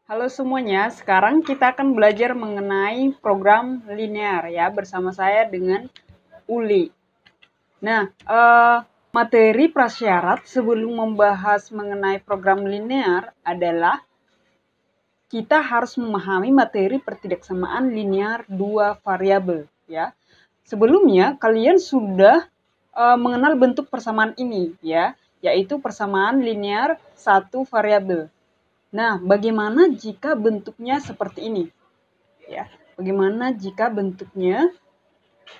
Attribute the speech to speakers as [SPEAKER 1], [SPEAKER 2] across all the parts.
[SPEAKER 1] Halo semuanya, sekarang kita akan belajar mengenai program linear ya bersama saya dengan Uli. Nah, materi prasyarat sebelum membahas mengenai program linear adalah kita harus memahami materi pertidaksamaan linear dua variabel ya. Sebelumnya kalian sudah mengenal bentuk persamaan ini ya, yaitu persamaan linear satu variabel. Nah, bagaimana jika bentuknya seperti ini? Ya, bagaimana jika bentuknya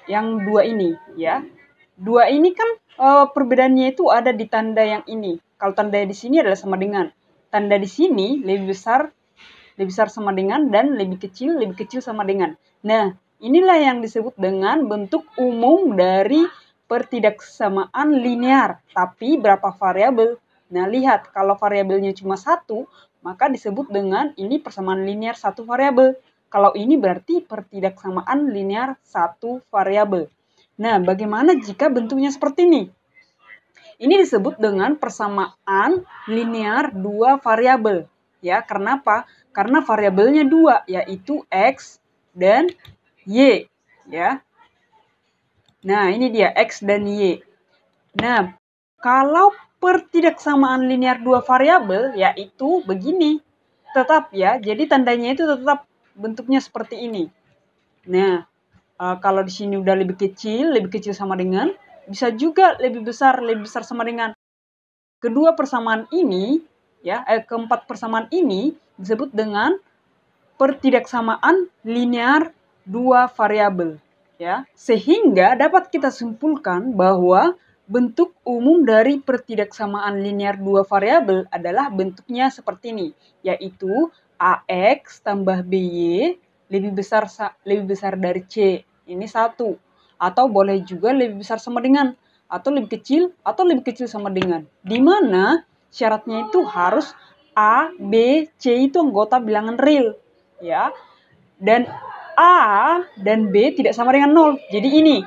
[SPEAKER 1] yang dua ini? Ya, dua ini kan perbedaannya itu ada di tanda yang ini. Kalau tanda di sini adalah sama dengan, tanda di sini lebih besar sama dengan, dan lebih kecil sama dengan. Nah, inilah yang disebut dengan bentuk umum dari pertidaksamaan linear. Tapi berapa variabel? Nah, lihat kalau variabelnya cuma satu, maka disebut dengan ini persamaan linear satu variabel. Kalau ini berarti pertidaksamaan linear satu variabel. Nah, bagaimana jika bentuknya seperti ini? Ini disebut dengan persamaan linear dua variabel. Ya, karena apa? Karena variabelnya dua, yaitu X dan Y. Ya. Nah, ini dia X dan Y. Nah, kalau pertidaksamaan linear dua variabel, yaitu begini. Tetap ya, jadi tandanya itu tetap bentuknya seperti ini. Nah, kalau di sini udah lebih kecil sama dengan, bisa juga lebih besar sama dengan. Kedua persamaan ini, ya, keempat persamaan ini disebut dengan pertidaksamaan linear dua variabel, ya. Sehingga dapat kita simpulkan bahwa bentuk umum dari pertidaksamaan linear dua variabel adalah bentuknya seperti ini, yaitu AX tambah BY lebih besar dari C. Ini satu. Atau boleh juga lebih besar sama dengan, atau lebih kecil sama dengan. Di mana syaratnya itu harus A, B, C itu anggota bilangan real, ya. Dan A dan B tidak sama dengan 0. Jadi ini,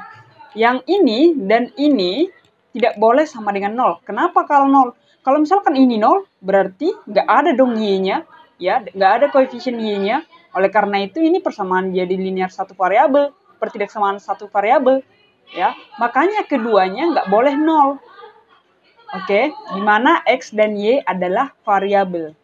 [SPEAKER 1] yang ini dan ini tidak boleh sama dengan 0. Kenapa kalau 0? Kalau misalkan ini 0, berarti nggak ada dong Y-nya, ya, nggak ada koefisien Y-nya. Oleh karena itu ini persamaan jadi linear satu variabel, pertidaksamaan satu variabel, ya. Makanya keduanya nggak boleh 0. Oke, di mana X dan Y adalah variabel.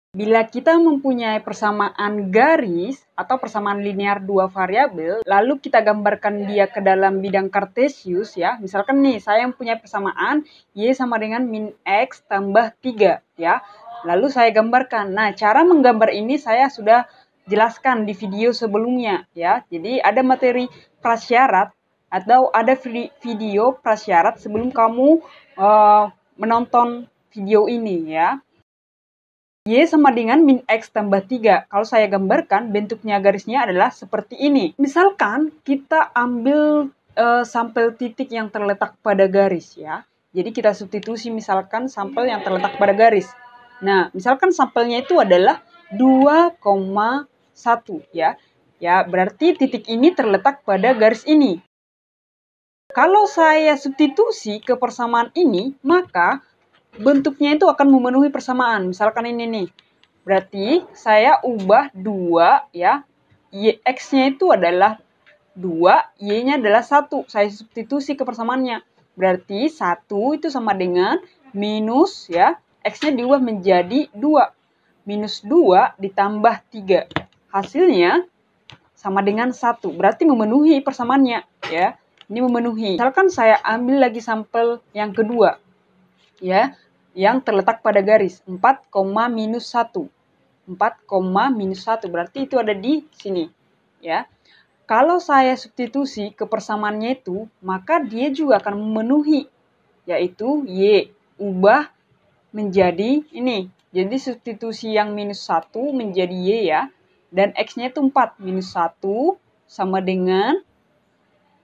[SPEAKER 1] Bila kita mempunyai persamaan garis atau persamaan linear dua variabel, lalu kita gambarkan dia ke dalam bidang kartesius ya. Misalkan nih, saya mempunyai persamaan Y sama dengan min X tambah 3 ya. Lalu saya gambarkan. Nah, cara menggambar ini saya sudah jelaskan di video sebelumnya ya. Jadi ada materi prasyarat atau ada video prasyarat sebelum kamu menonton video ini ya. Y sama dengan min X tambah 3. Kalau saya gambarkan, bentuknya garisnya adalah seperti ini. Misalkan kita ambil sampel titik yang terletak pada garis ya. Jadi kita substitusi misalkan sampel yang terletak pada garis. Nah, misalkan sampelnya itu adalah 2,1 ya. Ya, berarti titik ini terletak pada garis ini. Kalau saya substitusi ke persamaan ini, maka bentuknya itu akan memenuhi persamaan. Misalkan ini nih. Berarti saya ubah 2 ya. X-nya itu adalah 2, Y-nya adalah 1. Saya substitusi ke persamaannya. Berarti 1 itu sama dengan minus ya. X-nya diubah menjadi 2. Minus 2 ditambah 3. Hasilnya sama dengan 1. Berarti memenuhi persamaannya ya. Ini memenuhi. Misalkan saya ambil lagi sampel yang kedua. Ya, yang terletak pada garis 4, minus 1. 4, minus 1 berarti itu ada di sini ya. Kalau saya substitusi ke persamaannya itu, maka dia juga akan memenuhi, yaitu Y ubah menjadi ini. Jadi substitusi yang minus 1 menjadi Y ya, dan X-nya itu 4. Minus 1 sama dengan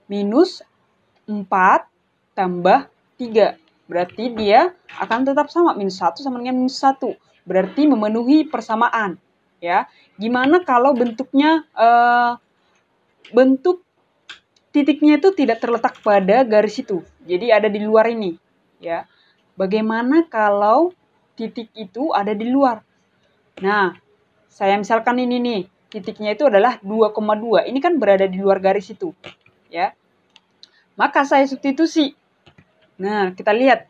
[SPEAKER 1] minus 4 tambah 3. Berarti dia akan tetap sama. Minus 1 sama dengan minus 1. Berarti memenuhi persamaan. Ya. Gimana kalau bentuknya, bentuk titiknya itu tidak terletak pada garis itu. Jadi ada di luar ini. Ya. Bagaimana kalau titik itu ada di luar? Nah, saya misalkan ini nih, titiknya itu adalah 2,2. Ini kan berada di luar garis itu, ya. Maka saya substitusi. Nah, kita lihat.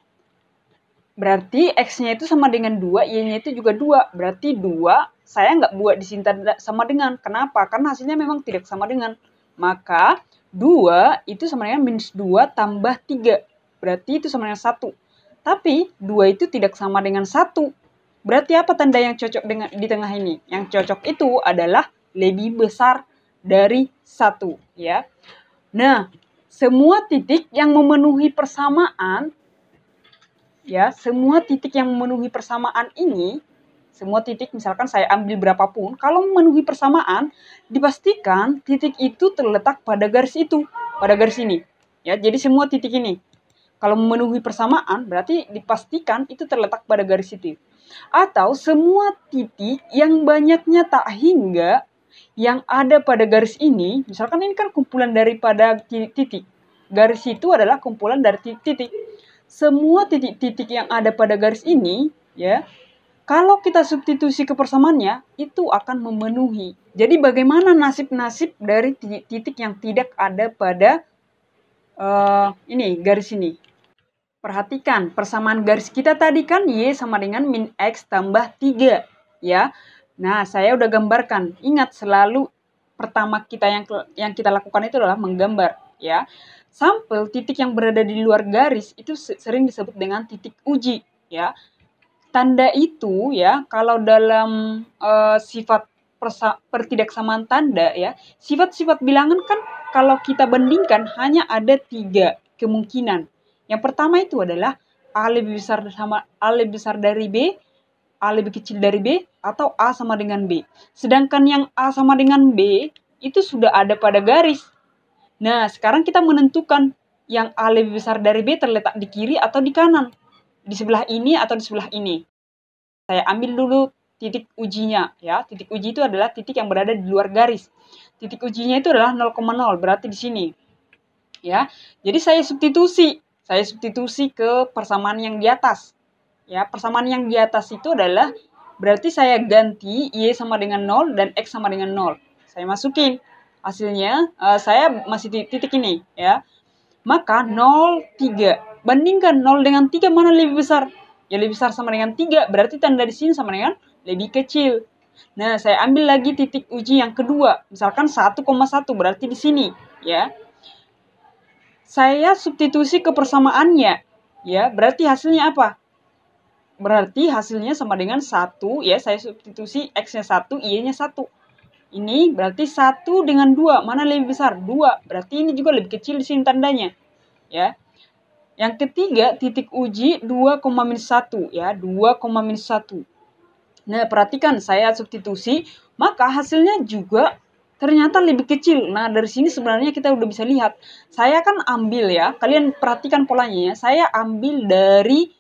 [SPEAKER 1] Berarti X-nya itu sama dengan 2, Y-nya itu juga 2. Berarti 2, saya nggak buat di sini sama dengan. Kenapa? Karena hasilnya memang tidak sama dengan. Maka 2 itu sama dengan minus 2 tambah 3. Berarti itu sama dengan 1. Tapi 2 itu tidak sama dengan 1. Berarti apa tanda yang cocok dengan di tengah ini? Yang cocok itu adalah lebih besar dari 1. Ya. Nah, semua titik yang memenuhi persamaan, ya, semua titik yang memenuhi persamaan ini, semua titik misalkan saya ambil berapapun, kalau memenuhi persamaan, dipastikan titik itu terletak pada garis itu, pada garis ini. Ya, jadi semua titik ini, kalau memenuhi persamaan, berarti dipastikan itu terletak pada garis itu. Atau semua titik yang banyaknya tak hingga yang ada pada garis ini, misalkan ini kan kumpulan daripada titik. Garis itu adalah kumpulan dari titik. Semua titik-titik yang ada pada garis ini, ya, kalau kita substitusi ke persamaannya, itu akan memenuhi. Jadi bagaimana nasib-nasib dari titik yang tidak ada pada ini, garis ini? Perhatikan, persamaan garis kita tadi kan Y sama dengan min X tambah 3, ya. Nah, saya udah gambarkan. Ingat, selalu pertama kita yang kita lakukan itu adalah menggambar, ya. Sampel titik yang berada di luar garis itu sering disebut dengan titik uji, ya. Tanda itu, ya, kalau dalam sifat pertidaksamaan tanda, ya, sifat-sifat bilangan kan kalau kita bandingkan hanya ada 3 kemungkinan. Yang pertama itu adalah A lebih besar dari B, A lebih kecil dari B, atau A sama dengan B. Sedangkan yang A sama dengan B itu sudah ada pada garis. Nah, sekarang kita menentukan yang A lebih besar dari B terletak di kiri atau di kanan. Di sebelah ini atau di sebelah ini. Saya ambil dulu titik ujinya, ya. Titik uji itu adalah titik yang berada di luar garis. Titik ujinya itu adalah 0,0, berarti di sini. Ya. Jadi saya substitusi ke persamaan yang di atas. Ya, persamaan yang di atas itu adalah berarti saya ganti Y sama dengan 0 dan X sama dengan 0. Saya masukin. Hasilnya saya masih di titik ini, ya. Maka 0, 3. Bandingkan 0 dengan 3 mana lebih besar? Ya lebih besar sama dengan 3, berarti tanda di sini sama dengan lebih kecil. Nah, saya ambil lagi titik uji yang kedua. Misalkan 1,1 berarti di sini, ya. Saya substitusi ke persamaannya, ya. Berarti hasilnya apa? Berarti hasilnya sama dengan 1, ya. Saya substitusi X-nya 1, Y-nya 1. Ini berarti 1 dengan 2. Mana lebih besar? 2. Berarti ini juga lebih kecil di sini tandanya. Ya. Yang ketiga, titik uji 2,-1. Ya, 2,-1. Nah, perhatikan saya substitusi. Maka hasilnya juga ternyata lebih kecil. Nah, dari sini sebenarnya kita udah bisa lihat. Saya kan ambil, ya. Kalian perhatikan polanya, ya. Saya ambil dari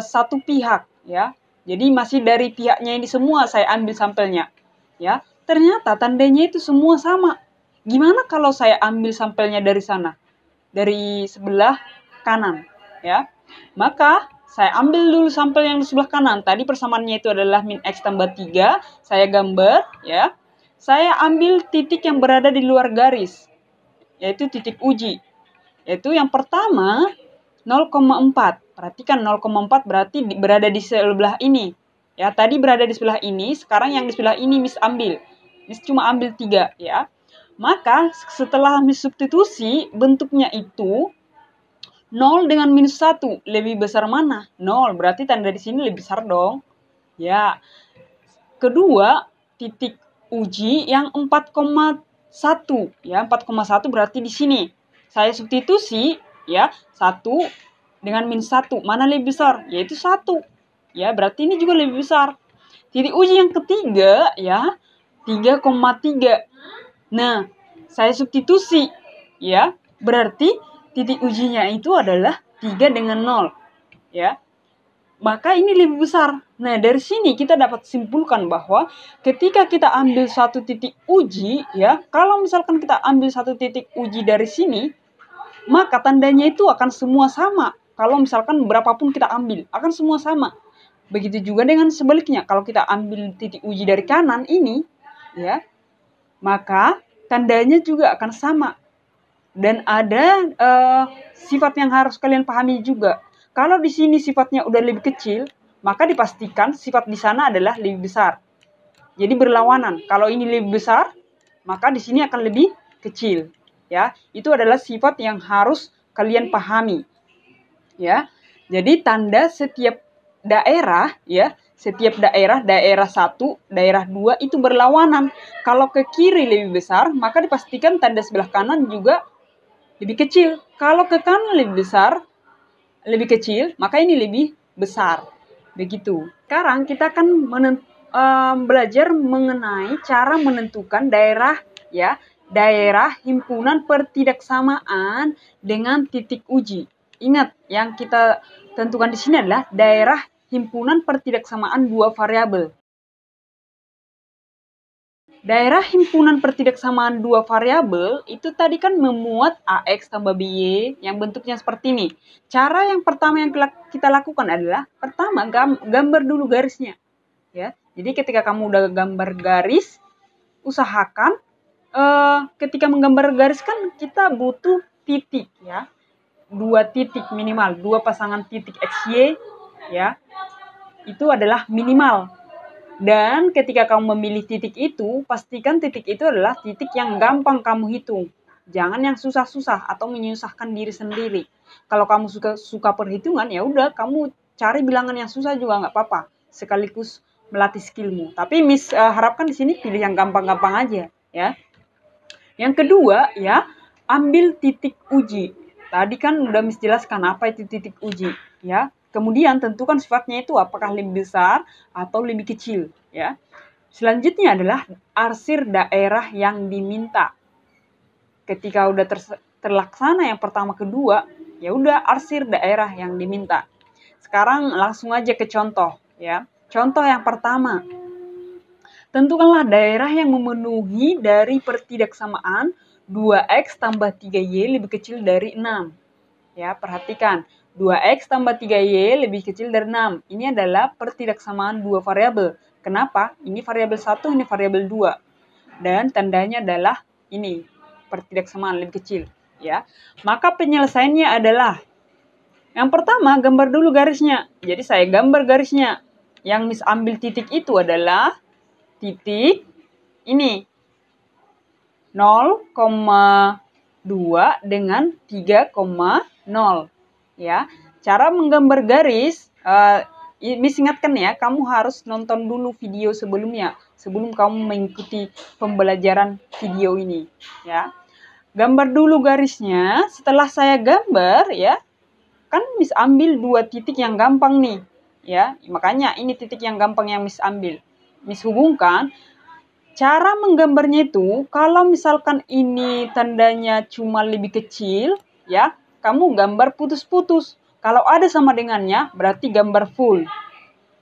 [SPEAKER 1] satu pihak. Ya. Jadi masih dari pihaknya ini semua saya ambil sampelnya. Ya. Ternyata tandanya itu semua sama. Gimana kalau saya ambil sampelnya dari sana? Dari sebelah kanan, ya. Maka saya ambil dulu sampel yang di sebelah kanan. Tadi persamaannya itu adalah min X tambah 3. Saya gambar, ya. Saya ambil titik yang berada di luar garis, yaitu titik uji. Yaitu yang pertama 0,4. Perhatikan 0,4 berarti berada di sebelah ini. Ya, tadi berada di sebelah ini, sekarang yang di sebelah ini Miss ambil. Miss cuma ambil 3, ya. Maka setelah Miss substitusi, bentuknya itu 0 dengan minus 1. Lebih besar mana? 0. Berarti tanda di sini lebih besar dong. Ya. Kedua, titik uji yang 4,1. Ya, 4,1 berarti di sini. Saya substitusi, ya, 1 dengan minus 1. Mana lebih besar? Yaitu 1. Ya, berarti ini juga lebih besar. Titik uji yang ketiga, ya, 3,3. Nah, saya substitusi, ya. Berarti titik ujinya itu adalah 3 dengan 0, ya. Maka ini lebih besar. Nah, dari sini kita dapat simpulkan bahwa ketika kita ambil satu titik uji, ya, kalau misalkan kita ambil satu titik uji dari sini, maka tandanya itu akan semua sama. Kalau misalkan berapapun kita ambil, akan semua sama. Begitu juga dengan sebaliknya. Kalau kita ambil titik uji dari kanan ini, ya, maka tandanya juga akan sama. Dan ada sifat yang harus kalian pahami juga. Kalau di sini sifatnya udah lebih kecil, maka dipastikan sifat di sana adalah lebih besar. Jadi berlawanan. Kalau ini lebih besar, maka di sini akan lebih kecil. Ya, itu adalah sifat yang harus kalian pahami. Ya, jadi tanda setiap daerah, ya, setiap daerah 1, daerah 2 itu berlawanan. Kalau ke kiri lebih besar, maka dipastikan tanda sebelah kanan juga lebih kecil. Kalau ke kanan lebih besar, lebih kecil, maka ini lebih besar. Begitu. Sekarang kita akan belajar mengenai cara menentukan daerah, ya, daerah himpunan pertidaksamaan dengan titik uji. Ingat, yang kita tentukan di sini adalah daerah himpunan pertidaksamaan dua variabel. Daerah himpunan pertidaksamaan dua variabel itu tadi kan memuat AX tambah BY yang bentuknya seperti ini. Cara yang pertama yang kita lakukan adalah pertama gambar dulu garisnya. Ya. Jadi ketika kamu udah gambar garis, usahakan ketika menggambar garis kan kita butuh titik, ya. 2 titik minimal, 2 pasangan titik XY, ya. Itu adalah minimal. Dan ketika kamu memilih titik itu, pastikan titik itu adalah titik yang gampang kamu hitung. Jangan yang susah-susah atau menyusahkan diri sendiri. Kalau kamu suka perhitungan, ya udah kamu cari bilangan yang susah juga nggak apa-apa. Sekaligus melatih skillmu. Tapi Miss harapkan di sini pilih yang gampang-gampang aja, ya. Yang kedua, ya, ambil titik uji. Tadi kan udah Miss jelaskan apa itu titik uji, ya. Kemudian tentukan sifatnya itu apakah lebih besar atau lebih kecil, ya. Selanjutnya adalah arsir daerah yang diminta. Ketika udah terlaksana yang pertama kedua, ya udah arsir daerah yang diminta. Sekarang langsung aja ke contoh, ya. Contoh yang pertama. Tentukanlah daerah yang memenuhi dari pertidaksamaan 2x tambah 3y lebih kecil dari 6. Ya, perhatikan. 2x tambah 3y lebih kecil dari 6. Ini adalah pertidaksamaan dua variabel. Kenapa? Ini variabel 1, ini variabel 2. Dan tandanya adalah ini, pertidaksamaan lebih kecil. Ya. Maka penyelesaiannya adalah, yang pertama, gambar dulu garisnya. Jadi saya gambar garisnya. Yang Miss ambil titik itu adalah titik ini. 0,2 dengan 3,0. Ya, cara menggambar garis, Miss ingatkan ya, kamu harus nonton dulu video sebelumnya sebelum kamu mengikuti pembelajaran video ini, ya. Gambar dulu garisnya. Setelah saya gambar, ya, kan Miss ambil 2 titik yang gampang nih, ya. Makanya ini titik yang gampang yang Miss ambil. Miss hubungkan. Cara menggambarnya itu, kalau misalkan ini tandanya cuma lebih kecil, ya, kamu gambar putus-putus. Kalau ada sama dengannya, berarti gambar full.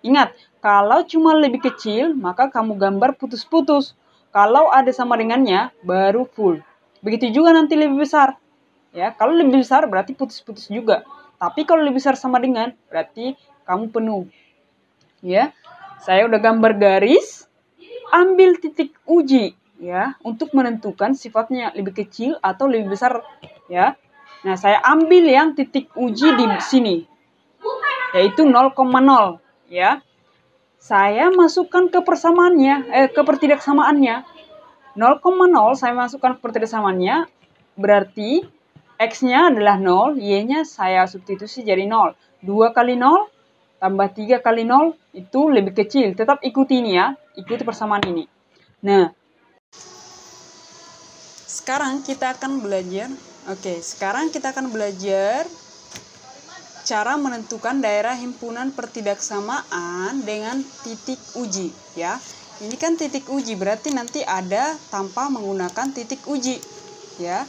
[SPEAKER 1] Ingat, kalau cuma lebih kecil, maka kamu gambar putus-putus. Kalau ada sama dengannya, baru full. Begitu juga nanti lebih besar. Ya, kalau lebih besar berarti putus-putus juga. Tapi kalau lebih besar sama dengan, berarti kamu penuh. Ya, saya udah gambar garis. Ambil titik uji, ya, untuk menentukan sifatnya lebih kecil atau lebih besar, ya. Nah, saya ambil yang titik uji di sini, yaitu 0,0, ya. Saya masukkan ke persamaannya, ke pertidaksamaannya. 0,0 saya masukkan ke pertidaksamaannya, berarti X-nya adalah 0, Y-nya saya substitusi jadi 0. 2 kali 0 tambah 3 kali 0 itu lebih kecil. Tetap ikuti ini ya, ikuti persamaan ini. Nah, sekarang kita akan belajar, sekarang kita akan belajar cara menentukan daerah himpunan pertidaksamaan dengan titik uji, ya. Ini kan titik uji, berarti nanti ada tanpa menggunakan titik uji, ya.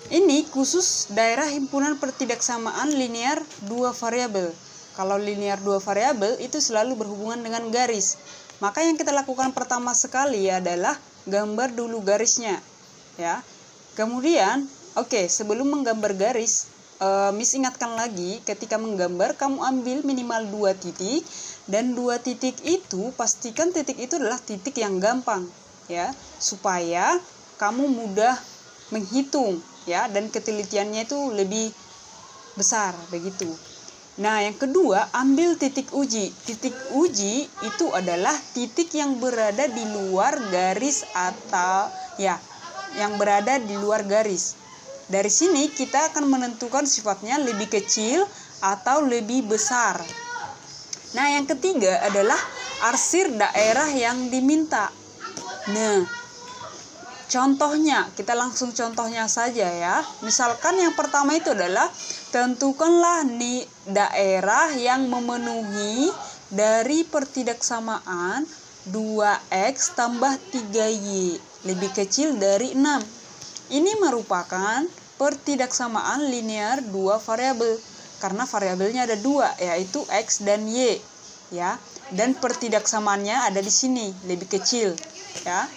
[SPEAKER 1] Ini khusus daerah himpunan pertidaksamaan linear dua variabel. Kalau linear dua variabel itu selalu berhubungan dengan garis. Maka yang kita lakukan pertama sekali adalah gambar dulu garisnya, ya. Kemudian, sebelum menggambar garis, Miss ingatkan lagi, ketika menggambar kamu ambil minimal 2 titik, dan 2 titik itu pastikan titik itu adalah titik yang gampang ya, supaya kamu mudah menghitung ya, dan ketelitiannya itu lebih besar begitu. Nah, yang kedua, ambil titik uji. Titik uji itu adalah titik yang berada di luar garis atau ya, yang berada di luar garis. Dari sini kita akan menentukan sifatnya lebih kecil atau lebih besar. Nah, yang ketiga adalah arsir daerah yang diminta. Nah, contohnya, kita langsung contohnya saja ya. Misalkan yang pertama itu adalah tentukanlah nih daerah yang memenuhi dari pertidaksamaan 2x tambah 3y lebih kecil dari 6. Ini merupakan pertidaksamaan linear 2 variabel karena variabelnya ada 2 yaitu x dan y ya, dan pertidaksamaannya ada di sini lebih kecil ya.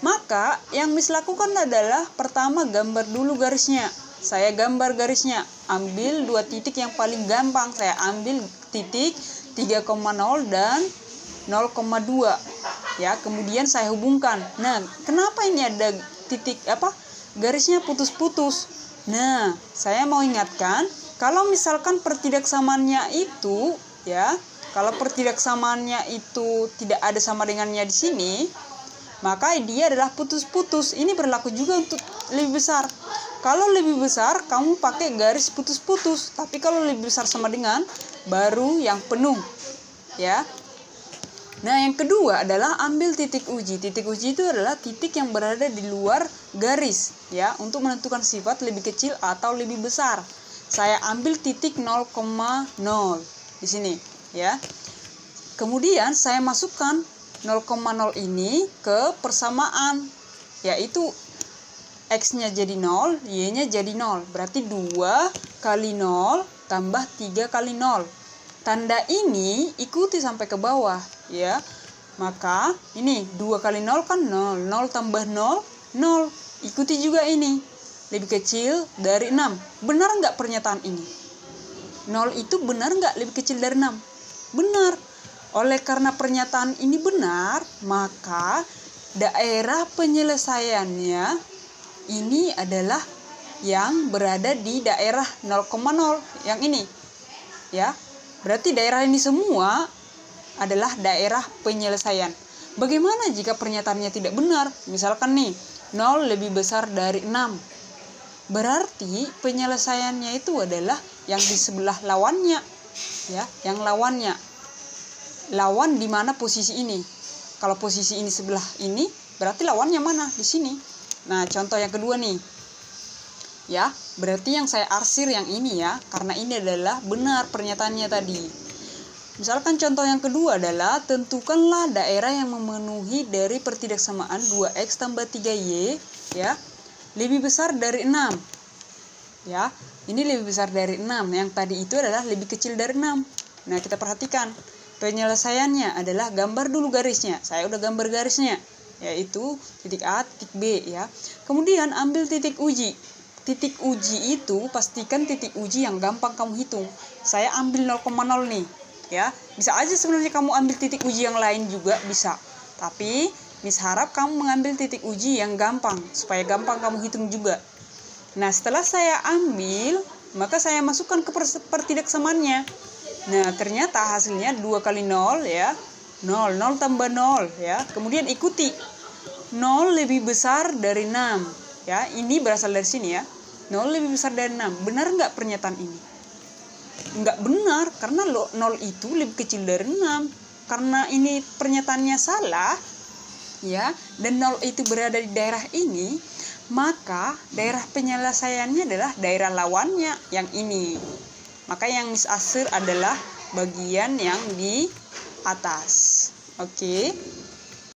[SPEAKER 1] Maka yang Miss lakukan adalah pertama gambar dulu garisnya. Saya gambar garisnya, ambil 2 titik yang paling gampang. Saya ambil titik 3,0 dan 0,2 ya, kemudian saya hubungkan. Nah, kenapa ini ada titik garisnya putus-putus? Nah, saya mau ingatkan, kalau misalkan pertidaksamaannya itu ya, kalau pertidaksamaannya itu tidak ada sama dengannya di sini, maka dia adalah putus-putus. Ini berlaku juga untuk lebih besar. Kalau lebih besar, kamu pakai garis putus-putus. Tapi kalau lebih besar sama dengan, baru yang penuh. Ya. Nah, yang kedua adalah ambil titik uji. Titik uji itu adalah titik yang berada di luar garis. Ya, untuk menentukan sifat lebih kecil atau lebih besar. Saya ambil titik 0,0 di sini. Ya. Kemudian saya masukkan 0,0 ini ke persamaan, yaitu x-nya jadi 0, y-nya jadi 0. Berarti 2 kali 0 tambah 3 kali 0. Tanda ini ikuti sampai ke bawah, ya. Maka ini 2 kali 0 kan 0, 0 tambah 0, 0. Ikuti juga ini, lebih kecil dari 6. Benar nggak pernyataan ini? 0 itu benar nggak lebih kecil dari 6? Benar. Oleh karena pernyataan ini benar, maka daerah penyelesaiannya ini adalah yang berada di daerah 0,0 yang ini. Ya. Berarti daerah ini semua adalah daerah penyelesaian. Bagaimana jika pernyataannya tidak benar? Misalkan nih, 0 lebih besar dari 6. Berarti penyelesaiannya itu adalah yang di sebelah lawannya. Ya, yang lawannya. Lawan di mana posisi ini? Kalau posisi ini sebelah ini, berarti lawannya mana? Di sini. Nah, contoh yang kedua nih. Ya, berarti yang saya arsir yang ini ya, karena ini adalah benar pernyataannya tadi. Misalkan contoh yang kedua adalah tentukanlah daerah yang memenuhi dari pertidaksamaan 2x tambah 3y ya, lebih besar dari 6. Ya, ini lebih besar dari 6. Yang tadi itu adalah lebih kecil dari 6. Nah, kita perhatikan. Penyelesaiannya adalah gambar dulu garisnya. Saya udah gambar garisnya, yaitu titik A, titik B ya. Kemudian ambil titik uji. Titik uji itu pastikan titik uji yang gampang kamu hitung. Saya ambil 0,0 nih, ya. Bisa aja sebenarnya kamu ambil titik uji yang lain juga bisa. Tapi Miss harap kamu mengambil titik uji yang gampang supaya gampang kamu hitung juga. Nah, setelah saya ambil, maka saya masukkan ke pertidaksamaannya. Nah, ternyata hasilnya 2 kali 0 ya. 0, 0 tambah 0 ya. Kemudian ikuti. 0 lebih besar dari 6. Ya, ini berasal dari sini ya. 0 lebih besar dari 6. Benar nggak pernyataan ini? Nggak benar, karena 0 itu lebih kecil dari 6. Karena ini pernyataannya salah, ya, dan 0 itu berada di daerah ini, maka daerah penyelesaiannya adalah daerah lawannya yang ini. Maka yang Miss arsir adalah bagian yang di atas. Oke.